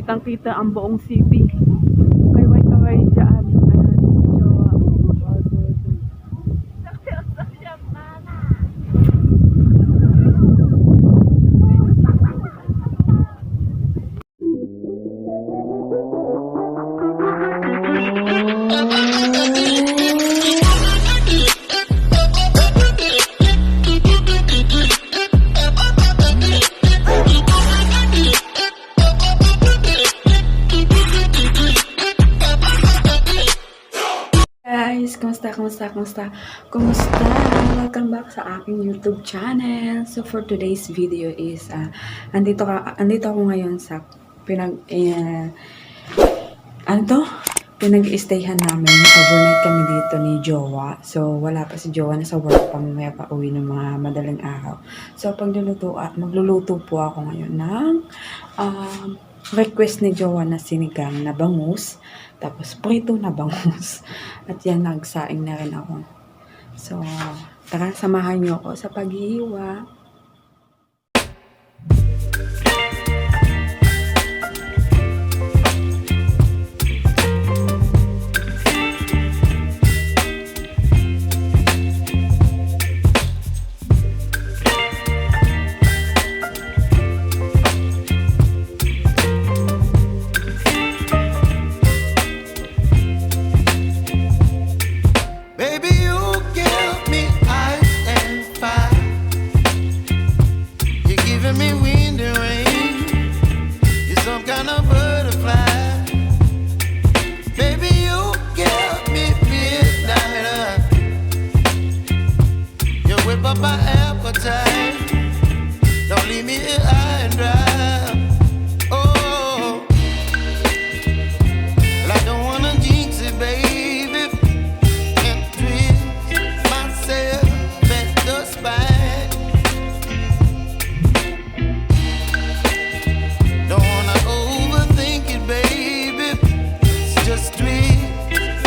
kitang-kita ang buong city. Kaway-kaway dyan. Ayan, jowa. Guys, kumusta? Welcome back sa aking YouTube channel. So for today's video is andito ako ngayon sa pinag-stayhan namin. Overnight kami dito ni Jowa. So wala pa si Jowa, nasa work pa, mamaya pa uwi ng mga madaling araw. So magluluto po ako ngayon ng request ni Jowa na sinigang na bangus, tapos prito na bangus. At yan, nagsaing na rin ako. So, tara, samahan niyo ako sa paghihiwa. Up my appetite. Don't leave me here high and dry. Oh, well, I don't wanna jinx it, baby, and twist myself at the spine. Don't wanna overthink it, baby. It's just twist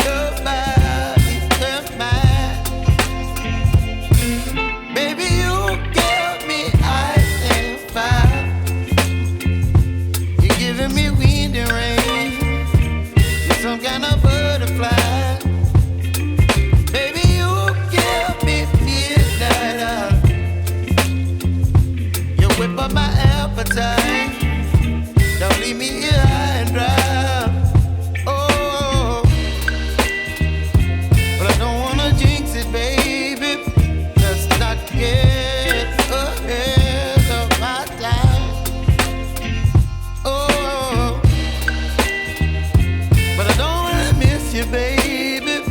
your body and mine. Baby, you give me ice and fire. You're giving me wind and rain. You're some kind of butterfly. Baby, you give me midnight. You whip up my appetite. Don't leave me here high and dry. Oh, but I don't wanna jinx it, baby. Not get ahead of my time. Oh, but I don't wanna miss you, baby.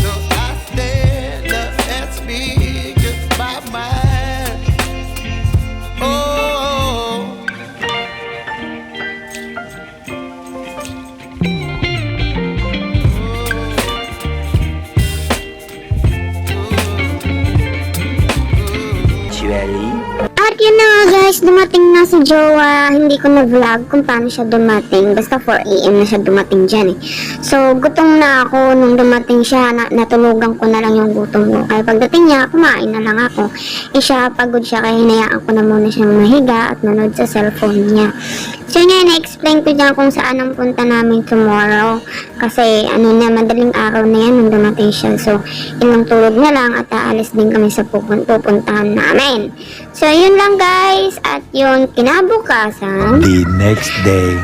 So I stand up and speak just my mind. Oh. At yun na nga guys, dumating na si Jowa. Hindi ko na-vlog kung paano siya dumating. Basta 4 AM na siya dumating dyan eh. So, gutom na ako nung dumating siya. Natulugan ko na lang yung gutom ko. Kaya pagdating niya, kumain na lang ako. Eh siya, pagod siya. Kaya hinayaan ko na muna siyang mahiga at manood sa cellphone niya. So yun, na-explain ko dyan kung saan ang punta namin tomorrow. Kasi madaling araw na yan nung dumating siya. So, ilang tulog na lang at aalis din kami sa pupuntahan namin. So, yun lang guys. At yun, kinabukasan. The next day.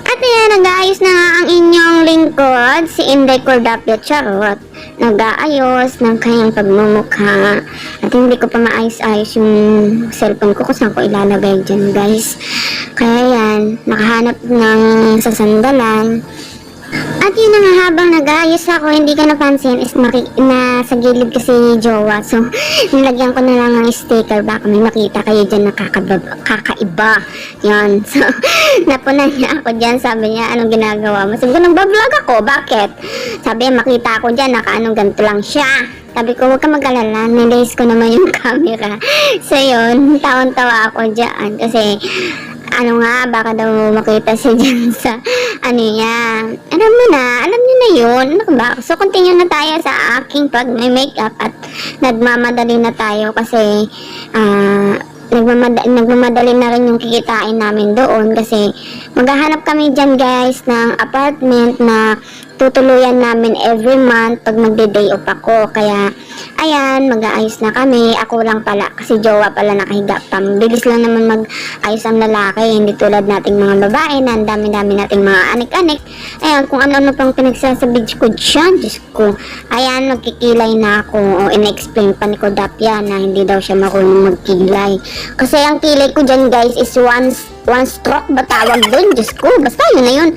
At ayan, nag-aayos na nga ang inyong lingkod, si Inday Cordapio Charot. Nag-aayos ng kanyang pagmumukha. At hindi ko pa maayos-ayos yung cellphone ko kung saan ko ilalagay dyan guys. Kaya yan, nakahanap ng sasandalan. At yun na nga, habang nag-aayos ako, hindi ko napansin is nasa gilid kasi Jowa. So, nilagyan ko na lang ng sticker. Baka may makita kayo dyan na kakaiba. Yan. So, napunan niya ako dyan. Sabi niya, anong ginagawa mo? Sabi ko, nagbablog ako. Bakit? Sabi niya, makita ako dyan. Nakaanong ganito lang siya. Sabi ko, huwag ka mag-alala. Nilays ko naman yung camera. So, yun. Tawan-tawa ako dyan. Kasi, baka daw makita siya dyan sa, niya. Alam niyo na yun. Ano ba? So, continue na tayo sa aking pag-makeup at nagmamadali na tayo kasi, nagmamadali na rin yung kikitain namin doon kasi maghahanap kami dyan guys ng apartment na tutuluyan namin every month pag magde-day off ako. Kaya, ayan, mag-aayos na kami. Ako lang pala, kasi jowa pala nakahiga pa. Bilis lang naman mag-ayos ang lalaki. Hindi tulad nating mga babae na ang dami-dami nating mga anik-anik. Ayan, kung ano-ano pang pinagsasabi ko dyan, Diyos ko. Ayan, magkikilay na ako. O, in-explain pa ni Kodapia na hindi daw siya marunong magkilay. Kasi ang kilay ko dyan, guys, is one stroke ba tawag dun? Diyos ko, basta yun na yun.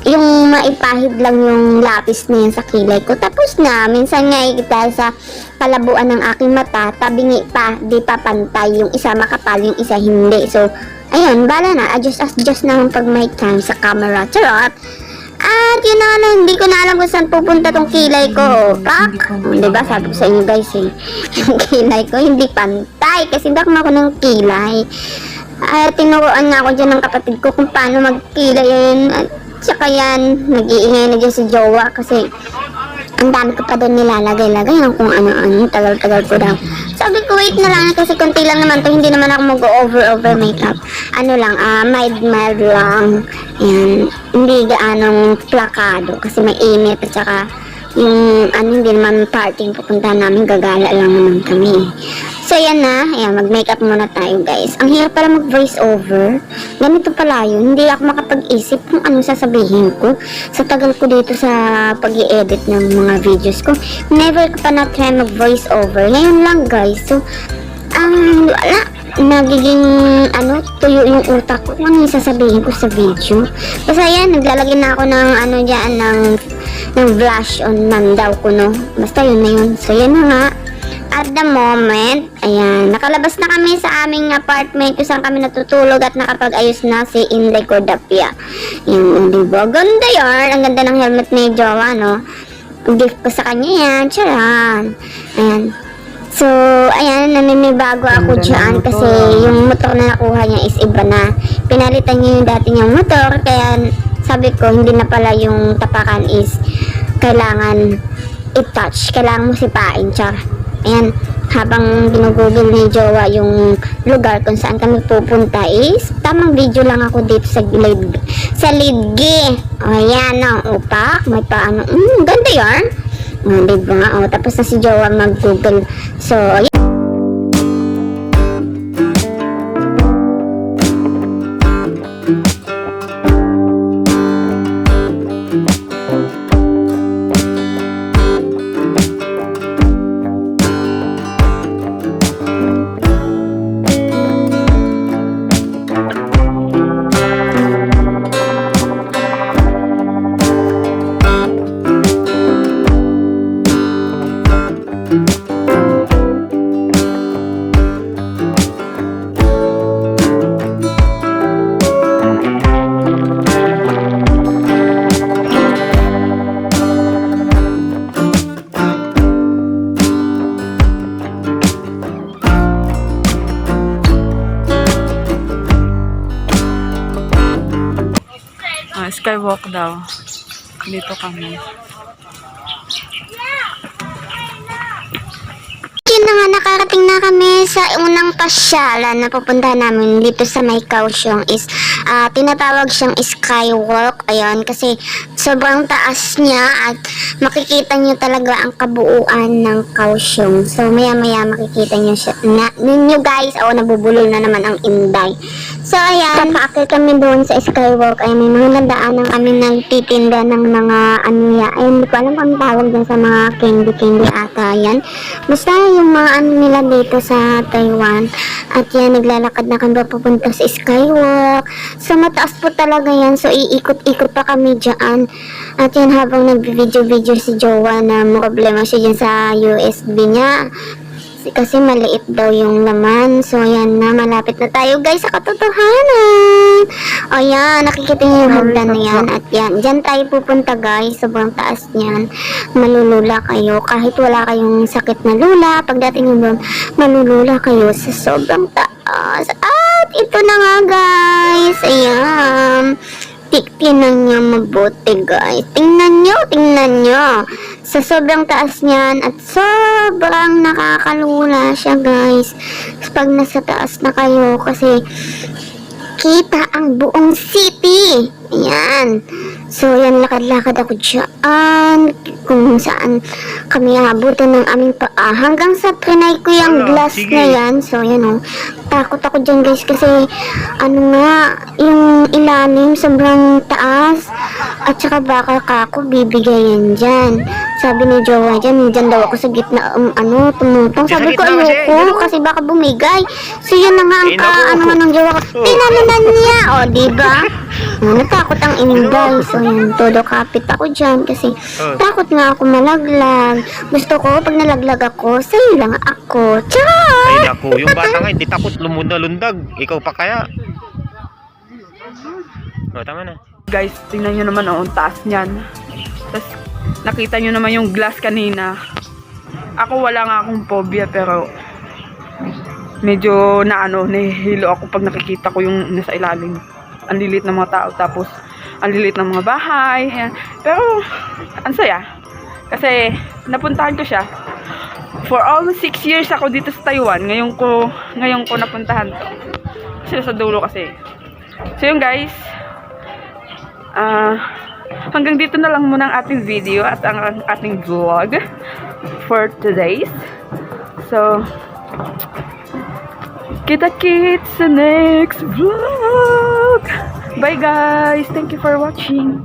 Yung maipahid lang yung lapis na yun sa kilay ko. Tapos na, minsan nga dahil sa kalabuan ng aking mata, tabingi pa, di pa pantay. Yung isa makapal, yung isa hindi. So, ayun, bala na. Adjust na pag may time sa camera. Charot! At yun na, hindi ko na alam kung saan pupunta tong kilay ko. Kak! Diba, sabi ko sa inyo guys eh. Yung kilay ko, hindi pantay. Kasi hindi ako ng kilay. Ay, tinuruan nga ako dyan ng kapatid ko kung paano magkilay yun. At tsaka yan, nag-iingay na dyan si jowa kasi ang dami ko pa doon nilalagay-lagay ng kung ano-ano, tagal-tagal ko daw. Sabi ko, wait na lang kasi konti lang naman to, hindi naman ako mag-over makeup. Ano lang, mild lang. Yan, hindi gaanong plakado kasi may init at saka yung hindi naman party pupuntahan namin, gagala lang naman kami. So yan na, ayan, mag-makeup muna tayo guys. Ang hirap pala mag-voice over. Ganito pala yun, hindi ako makapag-isip kung anong sasabihin ko. Sa tagal ko dito sa pag-i-edit ng mga videos ko, never ko pa na-try mag-voice over. Ngayon lang guys, so, wala. Nagiging, tuyo yung utak ko kung ano yung sasabihin ko sa video. Basta yan, naglalagay na ako ng, ng blush on man daw ko, no? Basta yun na yun. So, yan na nga. At the moment, ayan, nakalabas na kami sa aming apartment kung saan kami natutulog at nakapag-ayos na si Inday Kodapia. Yung, diba? Ganda yan. Ang ganda ng helmet ni Jowa, no? Gift ko sa kanya yan. Charan. Ayan. So, ayan, naninibago ako dyan kasi yung motor na nakuha niya is iba na. Pinalitan niya yung dati niyang motor, kaya sabi ko, hindi na pala yung tapakan is kailangan i-touch. Kailangan mo sipain, char. Ayan, habang ginugugol ni Jowa yung lugar kung saan kami pupunta is tamang video lang ako dito sa Lidgi. O, ayan, upak, may paano. Ganda yan. Diba? O, tapos na si Jowa mag-google. So, ayan. Skywalk daw. Dito kami. Yun na nga, nakarating na kami sa unang pasyalan na pupuntahan namin dito sa may Kaohsiung is tinatawag siyang Skywalk. Ayun, kasi sobrang taas niya at makikita niyo talaga ang kabuuan ng Kaohsiung. So, maya-maya makikita niyo siya. Ninyo guys, nabubulol na naman ang Inday. So, ayan, paakit kami doon sa Skywalk. Ay, may mga nadaanan kami nagtitinda ng mga ayun, hindi ko alam kung tawag dyan sa mga candy ata yan. Basta yung mga nila dito sa Taiwan. At yan, naglalakad na kami papunta sa Skywalk. So, mataas po talaga yan. So, iikot-ikot pa kami dyan. At yan, habang nag-video si Jowa na problema siya dyan sa USB niya. Kasi maliit daw yung laman. So, ayan na. Malapit na tayo, guys, sa katotohanan. O, yan. Nakikita niyo yung hagdan na yan. At yan. Diyan tayo pupunta, guys. Sobrang taas niyan. Malulula kayo. Kahit wala kayong sakit na lula, pagdating nyo doon, malulula kayo sa sobrang taas. At ito na nga, guys. Ayan. Tingnan nyo mabuti guys. Tingnan nyo. sa sobrang taas niyan at sobrang nakakalula siya guys pag nasa taas na kayo kasi kita ang buong city. Ayan. So, yan, lakad-lakad ako dyan kung saan kami abutin ng aming paa. Hanggang sa trinay ko yung glass na yan. So, yan o. Takot ako dyan guys kasi ano nga, yung ilalim sobrang taas. At saka baka kako bibigayin dyan. Sabi ni Jowa dyan daw ako sa gitna, tumutong. Sabi ko, ayoko, kasi baka bumigay. So, yun na nga ang ng Jowa ko. Tinalunan niya, o, diba? Natakot ang ina guys. So, yun, todo kapit ako dyan kasi takot nga ako malaglag. Gusto ko, pag nalaglag ako, sa'yo lang ako. Char! Ay naku, yung bata nga hindi takot lumunda-lundag. Ikaw pa kaya? O, tama na. Guys, tingnan nyo naman ang taas niyan. Tapos, nakita nyo naman yung glass kanina. Ako wala nga akong phobia pero medyo nahihilo ako pag nakikita ko yung nasa ilalim. Ang lilit ng mga tao, tapos ang lilit ng mga bahay. Ayan. Pero, ang saya. Kasi, napuntahan ko siya. For almost 6 years ako dito sa Taiwan. Ngayon ko napuntahan to. Sila sa dulo kasi. So yun guys. Hanggang dito na lang muna ang ating video at ang ating vlog for today. So, kita-kits sa next vlog. Bye guys. Thank you for watching.